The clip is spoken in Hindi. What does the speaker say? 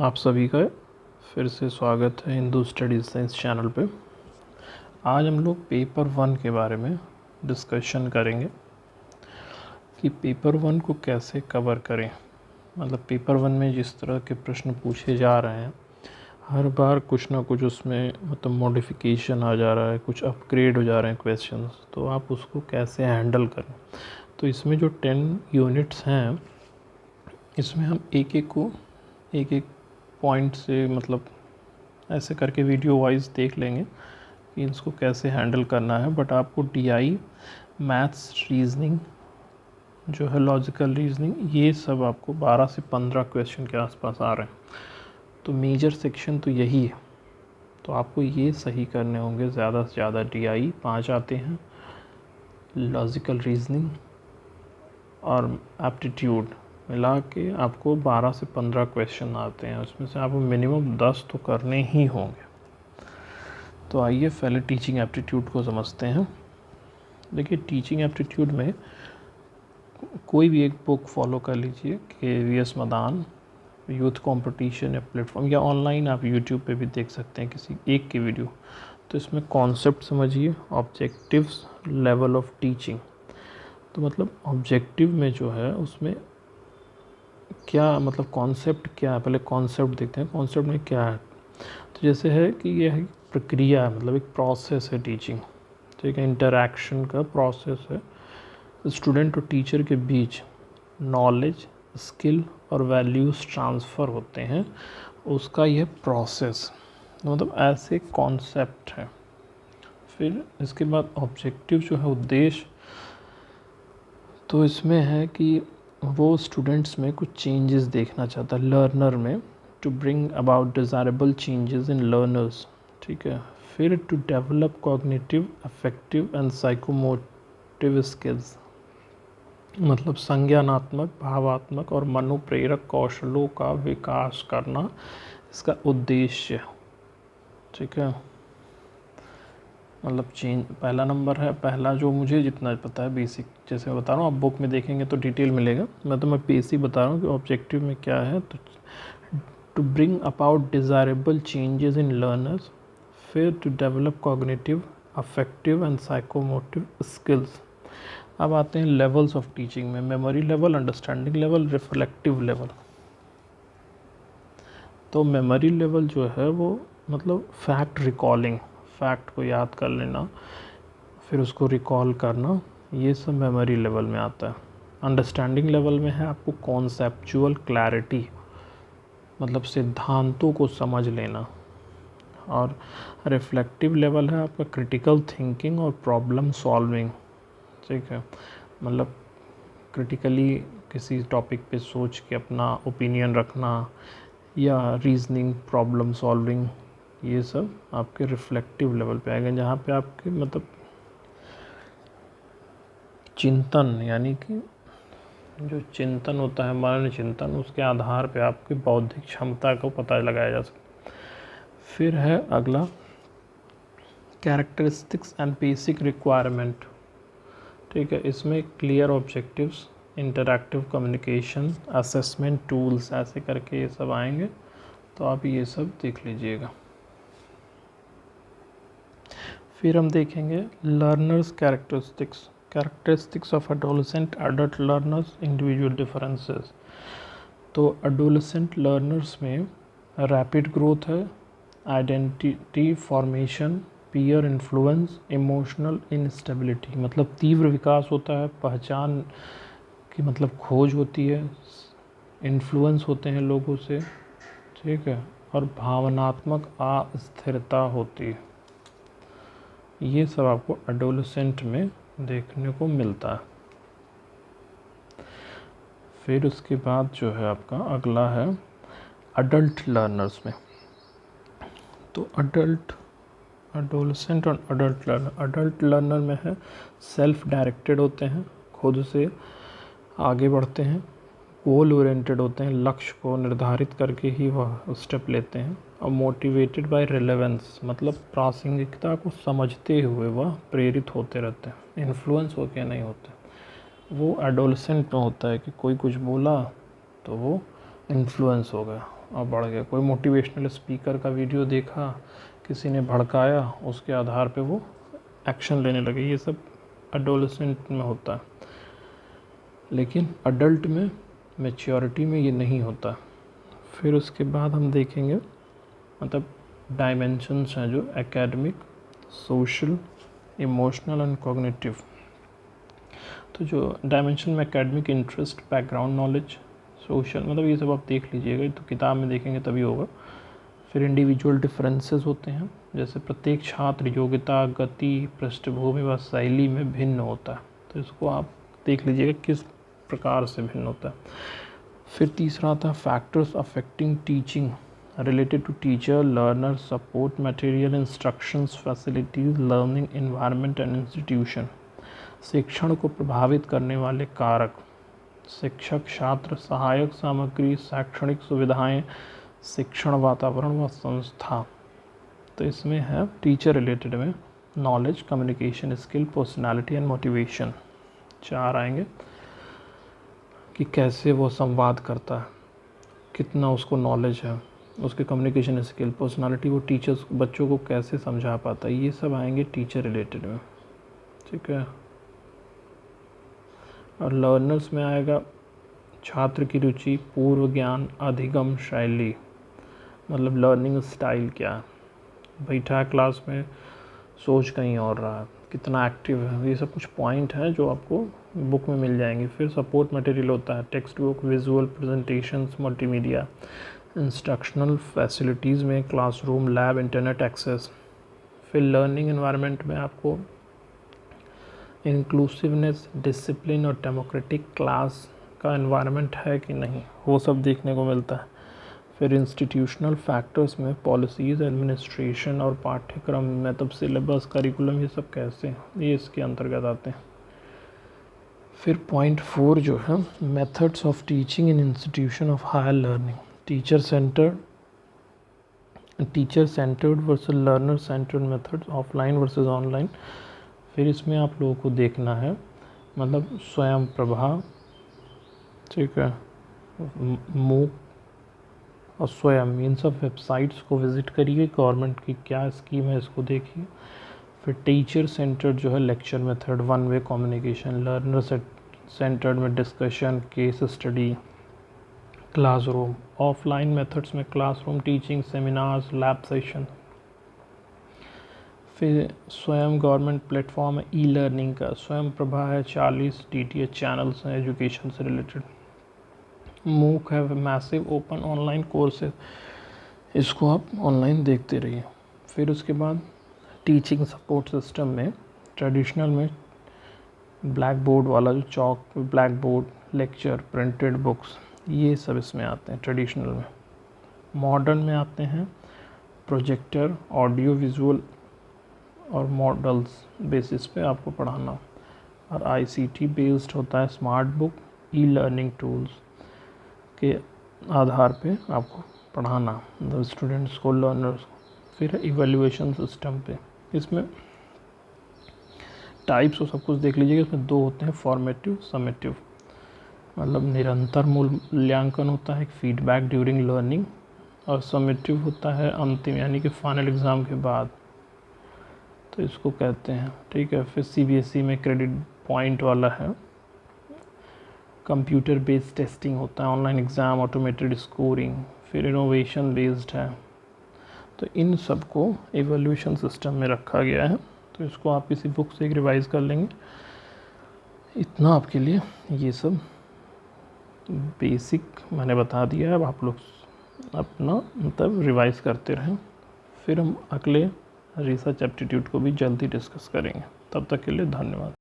आप सभी का फिर से स्वागत है हिंदू स्टडीज़ साइंस चैनल पे। आज हम लोग पेपर 1 के बारे में डिस्कशन करेंगे कि पेपर 1 को कैसे कवर करें। मतलब पेपर 1 में जिस तरह के प्रश्न पूछे जा रहे हैं, हर बार कुछ ना कुछ उसमें मतलब मॉडिफिकेशन आ जा रहा है, कुछ अपग्रेड हो जा रहे हैं क्वेश्चंस, तो आप उसको कैसे हैंडल करें। तो इसमें जो 10 यूनिट्स हैं, इसमें हम एक एक पॉइंट से मतलब ऐसे करके वीडियो वाइज देख लेंगे कि इसको कैसे हैंडल करना है। बट आपको DI, मैथ्स, रीजनिंग जो है, लॉजिकल रीजनिंग, ये सब आपको 12 से 15 क्वेश्चन के आसपास आ रहे हैं। तो मेजर सेक्शन तो यही है, तो आपको ये सही करने होंगे। ज़्यादा से ज़्यादा DI 5 आते हैं, लॉजिकल रीजनिंग और एप्टीट्यूड मिला के आपको 12 से 15 क्वेश्चन आते हैं। उसमें से आपको मिनिमम 10 तो करने ही होंगे। तो आइए पहले टीचिंग एप्टीट्यूड को समझते हैं। देखिए, टीचिंग एप्टीट्यूड में कोई भी एक बुक फॉलो कर लीजिए, KVS मदान, यूथ कंपटीशन या प्लेटफॉर्म, या ऑनलाइन आप यूट्यूब पे भी देख सकते हैं किसी एक की वीडियो। तो इसमें कॉन्सेप्ट समझिए, ऑब्जेक्टिव्स, लेवल ऑफ टीचिंग। तो मतलब ऑब्जेक्टिव में जो है उसमें क्या मतलब कॉन्सेप्ट क्या है, पहले कॉन्सेप्ट देखते हैं कॉन्सेप्ट में क्या है। तो जैसे है कि यह एक प्रक्रिया है, मतलब एक प्रोसेस है टीचिंग, ठीक है, इंटरैक्शन का प्रोसेस है। स्टूडेंट और टीचर के बीच नॉलेज, स्किल और वैल्यूज़ ट्रांसफ़र होते हैं, उसका यह प्रोसेस, मतलब ऐसे कॉन्सेप्ट है। फिर इसके बाद ऑब्जेक्टिव जो है, उद्देश्य, तो इसमें है कि वो स्टूडेंट्स में कुछ चेंजेस देखना चाहता है, लर्नर में, to bring about desirable changes in learners, ठीक है। फिर to develop cognitive, affective and psychomotor skills, मतलब संज्ञानात्मक, भावात्मक और मनोप्रेरक कौशलों का विकास करना इसका उद्देश्य, ठीक है। मतलब चेंज पहला नंबर है, पहला जो मुझे जितना पता है बेसिक, जैसे मैं बता रहा हूँ, आप बुक में देखेंगे तो डिटेल मिलेगा, मैं बेसिक बता रहा हूँ कि ऑब्जेक्टिव में क्या है। तो to bring about desirable changes in learners, फिर to develop cognitive, affective and psychomotor skills. अब आते हैं लेवल्स ऑफ टीचिंग में, memory level, understanding level, reflective level. तो मेमोरी लेवल जो है वो मतलब फैक्ट रिकॉलिंग, फैक्ट को याद कर लेना, फिर उसको रिकॉल करना, ये सब मेमोरी लेवल में आता है। अंडरस्टैंडिंग लेवल में है आपको कॉन्सेप्चुअल क्लैरिटी, मतलब सिद्धांतों को समझ लेना। और रिफ्लेक्टिव लेवल है आपका क्रिटिकल थिंकिंग और प्रॉब्लम सॉल्विंग, ठीक है। मतलब क्रिटिकली किसी टॉपिक पे सोच के अपना ओपिनियन रखना, या रीजनिंग, प्रॉब्लम सॉल्विंग, ये सब आपके रिफ्लेक्टिव लेवल पे आएगा, जहाँ पे आपके मतलब चिंतन, यानी कि जो चिंतन होता है, मन चिंतन, उसके आधार पे आपकी बौद्धिक क्षमता को पता लगाया जा सकता। फिर है अगला कैरेक्टरिस्टिक्स एंड बेसिक रिक्वायरमेंट, ठीक है। इसमें clear objectives, interactive communication, assessment tools, ऐसे करके ये सब आएंगे, तो आप ये सब देख लीजिएगा। फिर हम देखेंगे learners characteristics, characteristics of adolescent adult learners, individual differences. तो एडोलेसेंट लर्नर्स में रैपिड ग्रोथ है, identity formation, peer influence, emotional instability, मतलब तीव्र विकास होता है, पहचान की मतलब खोज होती है, इन्फ्लुएंस होते हैं लोगों से, ठीक है, और भावनात्मक अस्थिरता होती है। ये सब आपको एडोलेसेंट में देखने को मिलता है। फिर उसके बाद जो है आपका अगला है अडल्ट लर्नर्स में। तो एडोलेसेंट और अडल्ट लर्नर में है सेल्फ डायरेक्टेड होते हैं, खुद से आगे बढ़ते हैं, गोल ओरिएंटेड होते हैं, लक्ष्य को निर्धारित करके ही वह स्टेप लेते हैं, और मोटिवेटेड बाय रिलेवेंस, मतलब प्रासंगिकता को समझते हुए वह प्रेरित होते रहते हैं, इन्फ्लुएंस होके नहीं होते। वो एडोलेसेंट में होता है कि कोई कुछ बोला तो वो इन्फ्लुएंस हो गया और बढ़ गया। कोई मोटिवेशनल स्पीकर का वीडियो देखा, किसी ने भड़काया, उसके आधार पे वो एक्शन लेने लगे। ये सब एडोलेसेंट में होता है, लेकिन अडल्ट में, मैच्योरिटी में ये नहीं होता। फिर उसके बाद हम देखेंगे मतलब डायमेंशंस हैं जो academic, social, emotional and cognitive. तो जो डायमेंशन में academic interest, background knowledge, social, मतलब ये सब आप देख लीजिएगा, तो किताब में देखेंगे तभी होगा। फिर इंडिविजुअल डिफरेंसेस होते हैं, जैसे प्रत्येक छात्र योग्यता, गति, पृष्ठभूमि व शैली में भिन्न होता है, तो इसको आप देख लीजिएगा किस प्रकार से भिन्न होता है। फिर तीसरा आता है factors affecting teaching related to teacher, learner, support material, instructions, facilities, learning environment and institution. शिक्षण को प्रभावित करने वाले कारक, शिक्षक, छात्र, सहायक सामग्री, शैक्षणिक सुविधाएं, शिक्षण वातावरण व संस्था। तो इसमें है टीचर रिलेटेड में knowledge, communication skill, personality and motivation, 4 आएंगे कि कैसे वो संवाद करता है, कितना उसको नॉलेज है, उसके कम्युनिकेशन स्किल, पर्सनालिटी, वो टीचर्स बच्चों को कैसे समझा पाता है, ये सब आएंगे टीचर रिलेटेड में। ठीक है। और लर्नर्स में आएगा छात्र की रुचि, पूर्व ज्ञान, अधिगम शैली, मतलब लर्निंग स्टाइल क्या है, बैठा है क्लास में, सोच कहीं और रहा है, कितना एक्टिव है, ये सब कुछ पॉइंट हैं जो आपको बुक में मिल जाएंगे। फिर सपोर्ट मटेरियल होता है, text book, visual presentations, multimedia, instructional facilities में क्लासरूम, लैब, इंटरनेट एक्सेस। फिर लर्निंग एनवायरनमेंट में आपको इंक्लूसिवनेस, डिसिप्लिन और डेमोक्रेटिक क्लास का एनवायरनमेंट है कि नहीं, वो सब देखने को मिलता है। फिर इंस्टीट्यूशनल फैक्टर्स में पॉलिसीज़, एडमिनिस्ट्रेशन और पाठ्यक्रम, मतलब सिलेबस, करिकुलम, ये सब कैसे हैं, ये इसके अंतर्गत आते हैं। फिर पॉइंट 4 जो है methods of teaching in institution of higher learning, teacher centred versus learner centred methods, offline versus online. फिर इसमें आप लोगों को देखना है मतलब स्वयं प्रभा, ठीक है, मूक और स्वयं, इन सब वेबसाइट्स को विज़िट करिए, गवर्नमेंट की क्या स्कीम है इसको देखिए। फिर टीचर सेंटर्ड जो है lecture method, one way communication, learner centred में discussion, case study, classroom, offline methods में classroom teaching, seminars, lab session. फिर स्वयं गवर्नमेंट प्लेटफॉर्म है ई लर्निंग का, स्वयं प्रभा है, 40 DTH चैनल्स हैं एजुकेशन से रिलेटेड। मूक है मैसिव ओपन ऑनलाइन कोर्सेज, इसको आप ऑनलाइन देखते रहिए। फिर उसके बाद टीचिंग सपोर्ट सिस्टम में ट्रेडिशनल में ब्लैक बोर्ड वाला जो chalk, black board, lecture, printed books, ये सब इसमें आते हैं ट्रेडिशनल में। मॉडर्न में आते हैं प्रोजेक्टर, ऑडियो विजुअल और मॉडल्स बेसिस पे आपको पढ़ाना। और ICT बेस्ड होता है smart book, e learning tools के आधार पे आपको पढ़ाना मतलब स्टूडेंट्स को, लर्नर्स। फिर इवैल्यूएशन सिस्टम पे, इसमें टाइप्स और सब कुछ देख लीजिएगा। इसमें 2 होते हैं, फॉर्मेटिव, समेटिव, मतलब निरंतर मूल्यांकन होता है, फीडबैक ड्यूरिंग लर्निंग, और समेटिव होता है अंतिम यानी कि फाइनल एग्ज़ाम के बाद, तो इसको कहते हैं। ठीक है। फिर CBSE में क्रेडिट पॉइंट वाला है, कंप्यूटर बेस्ड टेस्टिंग होता है, ऑनलाइन एग्ज़ाम, ऑटोमेटेड स्कोरिंग। फिर इनोवेशन बेस्ड है। तो इन सब को एवोल्यूशन सिस्टम में रखा गया है, तो इसको आप किसी बुक से एक रिवाइज़ कर लेंगे। इतना आपके लिए ये सब बेसिक मैंने बता दिया है, अब आप लोग अपना मतलब रिवाइज़ करते रहें। फिर हम अगले रिसर्च एप्टीट्यूड को भी जल्दी डिस्कस करेंगे। तब तक के लिए धन्यवाद।